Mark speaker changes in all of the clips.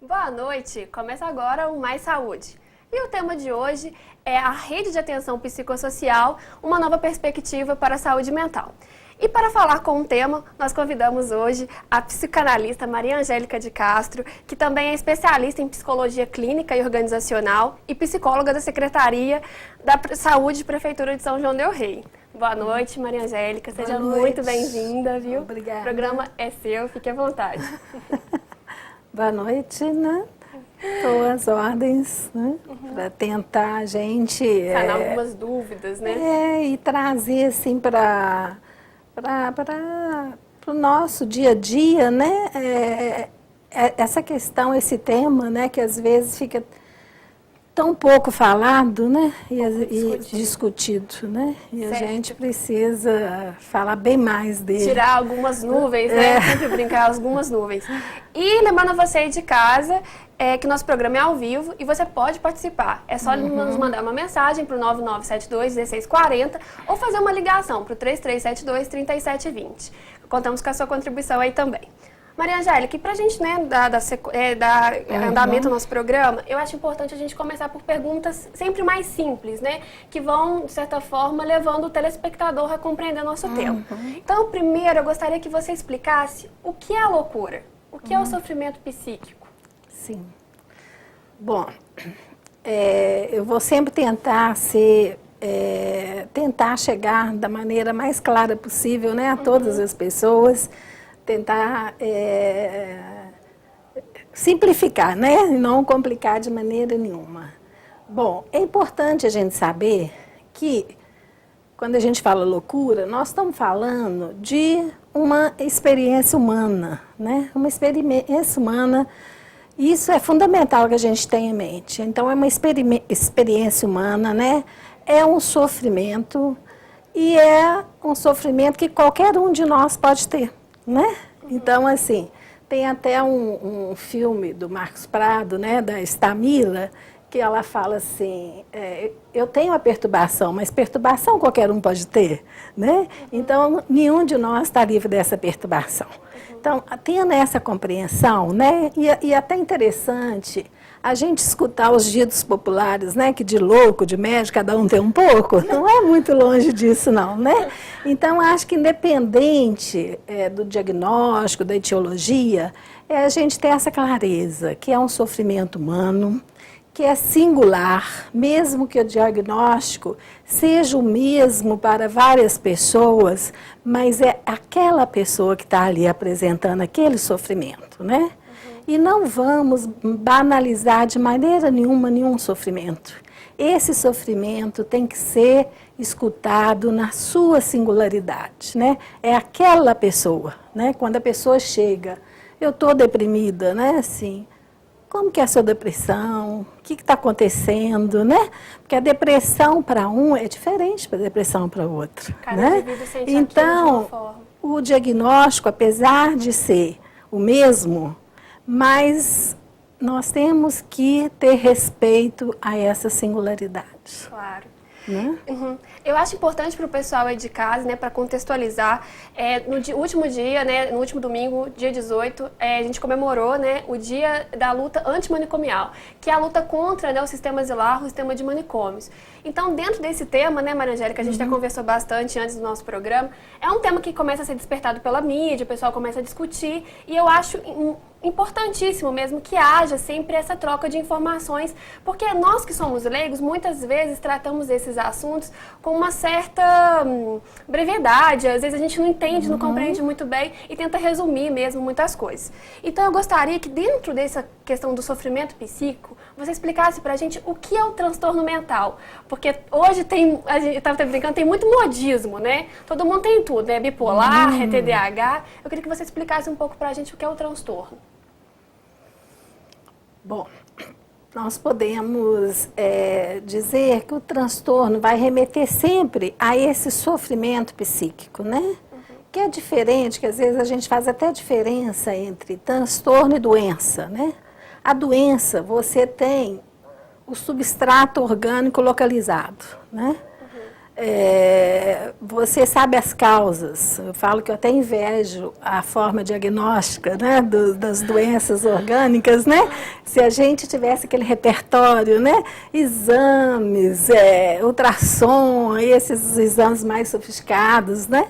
Speaker 1: Boa noite! Começa agora o Mais Saúde. E o tema de hoje é a Rede de Atenção Psicossocial, uma nova perspectiva para a saúde mental. E para falar com o tema, nós convidamos hoje a psicanalista Maria Angélica de Castro, que também é especialista em psicologia clínica e organizacional e psicóloga da Secretaria da Saúde Prefeitura de São João del Rei. Boa noite, Maria Angélica. Seja muito bem-vinda, viu?
Speaker 2: Obrigada.
Speaker 1: O programa é seu, fique à vontade.
Speaker 2: Boa noite, né? Estou às ordens, né? Para tentar a gente...
Speaker 1: Sanar algumas dúvidas, né?
Speaker 2: E trazer, assim, para o nosso dia a dia, né? Essa questão, esse tema, né? Que às vezes fica tão pouco falado, né? E discutido, né? E a gente precisa falar bem mais dele.
Speaker 1: Tirar algumas nuvens, né? Sempre brincar algumas nuvens. E lembrando a você aí de casa, que nosso programa é ao vivo e você pode participar. É só nos mandar uma mensagem para o 9972-1640 ou fazer uma ligação para o 3372-3720. Contamos com a sua contribuição aí também. Maria Angélica, e para a gente dar andamento ao nosso programa, eu acho importante a gente começar por perguntas sempre mais simples, né? Que vão, de certa forma, levando o telespectador a compreender o nosso tema. Então, primeiro, eu gostaria que você explicasse o que é a loucura, o que é o sofrimento psíquico.
Speaker 2: Sim. Bom, eu vou sempre tentar tentar chegar da maneira mais clara possível, né, a todas as pessoas, tentar simplificar, né, e não complicar de maneira nenhuma. Bom, é importante a gente saber que quando a gente fala loucura, nós estamos falando de uma experiência humana, né, uma experiência humana. Isso é fundamental que a gente tenha em mente. Então, é uma experiência humana, né? É um sofrimento e é um sofrimento que qualquer um de nós pode ter, né? Então, assim, tem até um filme do Marcos Prado, né? Da Stamila, que ela fala assim, eu tenho a perturbação, mas perturbação qualquer um pode ter, né? Então, nenhum de nós está livre dessa perturbação. Então, tendo essa compreensão, né, e até interessante a gente escutar os ditos populares, né, que de louco, de médico, cada um tem um pouco, não é muito longe disso não, né? Então, acho que independente do diagnóstico, da etiologia, a gente ter essa clareza, que é um sofrimento humano, que é singular, mesmo que o diagnóstico seja o mesmo para várias pessoas, mas é aquela pessoa que está ali apresentando aquele sofrimento, né? E não vamos banalizar de maneira nenhuma nenhum sofrimento. Esse sofrimento tem que ser escutado na sua singularidade, né? É aquela pessoa, né? Quando a pessoa chega, eu estou deprimida, né? Assim, como que é a sua depressão? O que está acontecendo, né? Porque a depressão para um é diferente da depressão para o outro, né? Então, o diagnóstico, apesar de ser o mesmo, mas nós temos que ter respeito a essa singularidade.
Speaker 1: Claro.
Speaker 2: Né?
Speaker 1: Eu acho importante para o pessoal aí de casa, né, para contextualizar, no último dia, né, no último domingo, dia 18, a gente comemorou, né, o dia da luta antimanicomial, que é a luta contra, né, o sistema asilar, o sistema de manicômios. Então, dentro desse tema, né, Maria Angélica, a gente já conversou bastante antes do nosso programa, é um tema que começa a ser despertado pela mídia, o pessoal começa a discutir, e eu acho importantíssimo mesmo que haja sempre essa troca de informações, porque nós que somos leigos, muitas vezes tratamos esses assuntos com uma certa brevidade, às vezes a gente não entende, não compreende muito bem e tenta resumir mesmo muitas coisas. Então eu gostaria que dentro dessa questão do sofrimento psíquico, você explicasse pra gente o que é o transtorno mental, porque hoje a gente estava brincando, tem muito modismo, né? Todo mundo tem tudo, né? Bipolar, é TDAH. Eu queria que você explicasse um pouco pra gente o que é o transtorno.
Speaker 2: Bom, nós podemos dizer que o transtorno vai remeter sempre a esse sofrimento psíquico, né? Que é diferente, que às vezes a gente faz até diferença entre transtorno e doença, né? A doença, você tem o substrato orgânico localizado, né? você sabe as causas. Eu falo que eu até invejo a forma diagnóstica, né, das doenças orgânicas, né? Se a gente tivesse aquele repertório, né, exames, ultrassom, esses exames mais sofisticados, né?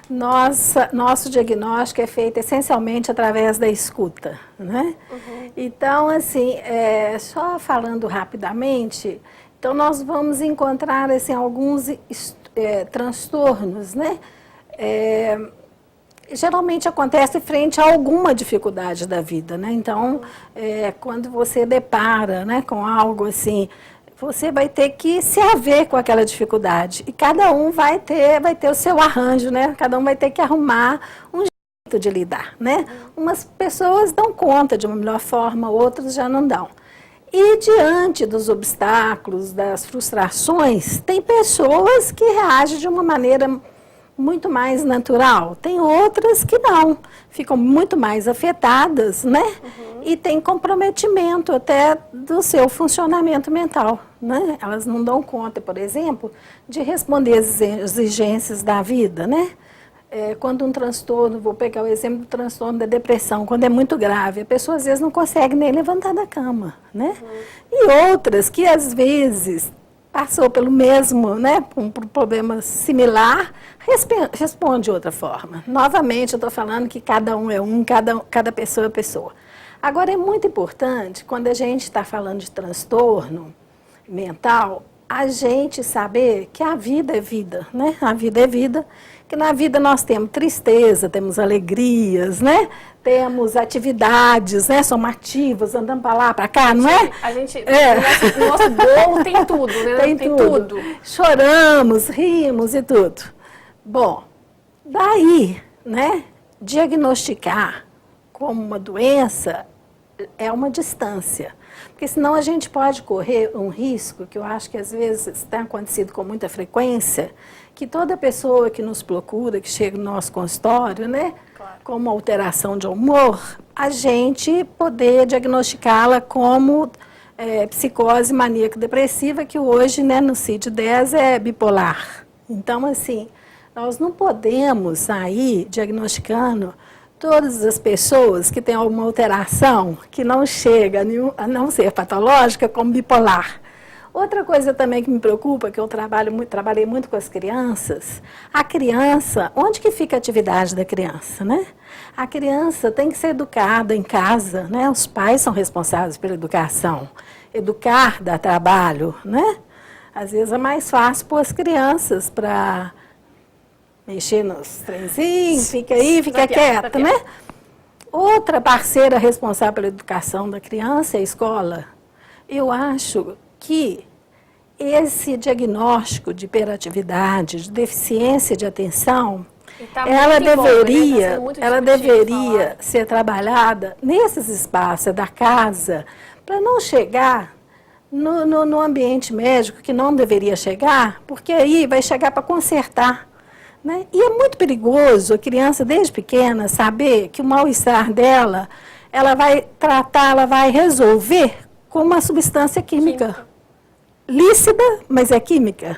Speaker 2: Nosso diagnóstico é feito essencialmente através da escuta, né? Então, assim, só falando rapidamente, então nós vamos encontrar assim, alguns transtornos, né? Geralmente acontece frente a alguma dificuldade da vida, né? Então, quando você depara, né, com algo assim, você vai ter que se haver com aquela dificuldade. E cada um vai ter o seu arranjo, né? Cada um vai ter que arrumar um jeito de lidar, né? Umas pessoas dão conta de uma melhor forma, outras já não dão. E diante dos obstáculos, das frustrações, tem pessoas que reagem de uma maneira muito mais natural. Tem outras que não, ficam muito mais afetadas, né? E tem comprometimento até do seu funcionamento mental, né? Elas não dão conta, por exemplo, de responder às exigências da vida, né? Quando um transtorno, vou pegar o exemplo do transtorno da depressão, quando é muito grave, a pessoa às vezes não consegue nem levantar da cama, né? E outras que às vezes passou pelo mesmo, né, um problema similar, responde de outra forma. Novamente, eu estou falando que cada um é cada pessoa é pessoa. Agora, é muito importante, quando a gente está falando de transtorno mental, a gente saber que a vida é vida, né? A vida é vida, que na vida nós temos tristeza, temos alegrias, né? Temos atividades, né? Somos ativos, andando para lá, para cá, não é?
Speaker 1: A gente, no nosso bolo tem tudo, né?
Speaker 2: Tem tudo. Choramos, rimos e tudo. Bom, daí, né? Diagnosticar como uma doença é uma distância. Porque senão a gente pode correr um risco, que eu acho que às vezes tem acontecido com muita frequência, que toda pessoa que nos procura, que chega no nosso consultório, né, claro, com uma alteração de humor, a gente poder diagnosticá-la como psicose maníaco-depressiva, que hoje, né, no CID-10 é bipolar. Então, assim, nós não podemos sair diagnosticando todas as pessoas que têm alguma alteração que não chega a não ser patológica como bipolar. Outra coisa também que me preocupa, que eu trabalhei muito com as crianças, a criança, onde que fica a atividade da criança, né? A criança tem que ser educada em casa, né? Os pais são responsáveis pela educação. Educar dá trabalho, né? Às vezes é mais fácil pôr as crianças para mexer nos trenzinhos, fica aí, fica quieta, né? Outra parceira responsável pela educação da criança é a escola. Eu acho que esse diagnóstico de hiperatividade, de deficiência de atenção, ela deveria ser trabalhada nesses espaços da casa, para não chegar no ambiente médico, que não deveria chegar, porque aí vai chegar para consertar. Né? E é muito perigoso a criança, desde pequena, saber que o mal-estar dela, ela vai tratar, ela vai resolver com uma substância química. Lícita, mas é química.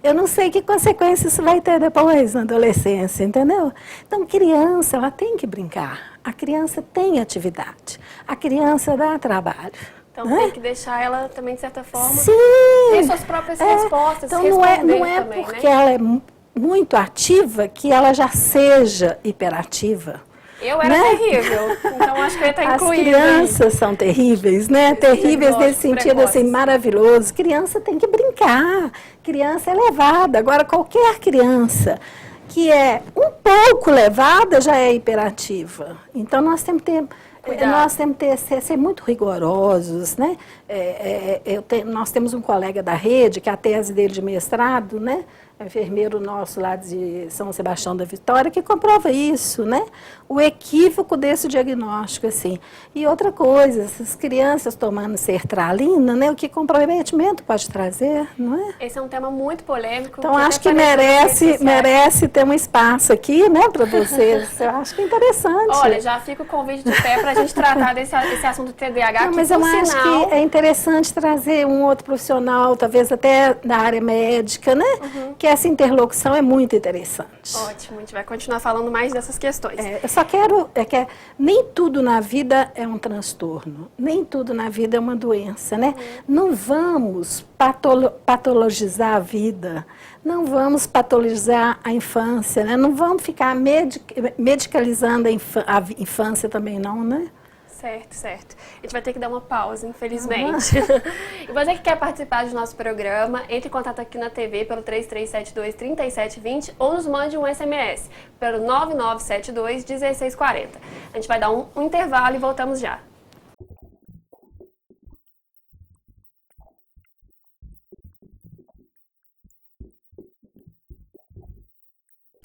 Speaker 2: Eu não sei que consequências isso vai ter depois na adolescência, entendeu? Então, criança, ela tem que brincar. A criança tem atividade. A criança dá trabalho.
Speaker 1: Então, tem que deixar ela também, de certa forma,
Speaker 2: sim,
Speaker 1: ter suas próprias respostas.
Speaker 2: Então, não é também, porque, né, ela é muito ativa que ela já seja hiperativa.
Speaker 1: Eu era terrível, então acho que eu ia estar incluída.
Speaker 2: As crianças são terríveis, né? Terríveis nesse sentido, assim, maravilhoso. Criança tem que brincar, criança é levada. Agora, qualquer criança que é um pouco levada já é hiperativa. Então, nós temos que ser muito rigorosos, né? Nós temos um colega da rede, que a tese dele de mestrado, né? Enfermeiro nosso lá de São Sebastião da Vitória, que comprova isso, né? O equívoco desse diagnóstico, assim. E outra coisa, essas crianças tomando sertralina, né? O que comprometimento pode trazer, não é?
Speaker 1: Esse é um tema muito polêmico.
Speaker 2: Então, acho que merece ter um espaço aqui, né, para vocês. Eu acho que é interessante.
Speaker 1: Olha, já fica o convite de pé para a gente tratar desse assunto do TDAH.
Speaker 2: Não, mas eu acho que é interessante trazer um outro profissional, talvez até da área médica, né? Que que essa interlocução é muito interessante.
Speaker 1: Ótimo, a gente vai continuar falando mais dessas questões.
Speaker 2: Eu só quero, que nem tudo na vida é um transtorno, nem tudo na vida é uma doença, né? Não vamos patologizar a vida, não vamos patologizar a infância, né? Não vamos ficar medicalizando a infância também não, né?
Speaker 1: Certo, certo. A gente vai ter que dar uma pausa, infelizmente. E você que quer participar do nosso programa, entre em contato aqui na TV pelo 3372-3720 ou nos mande um SMS pelo 9972-1640. A gente vai dar um intervalo e voltamos já.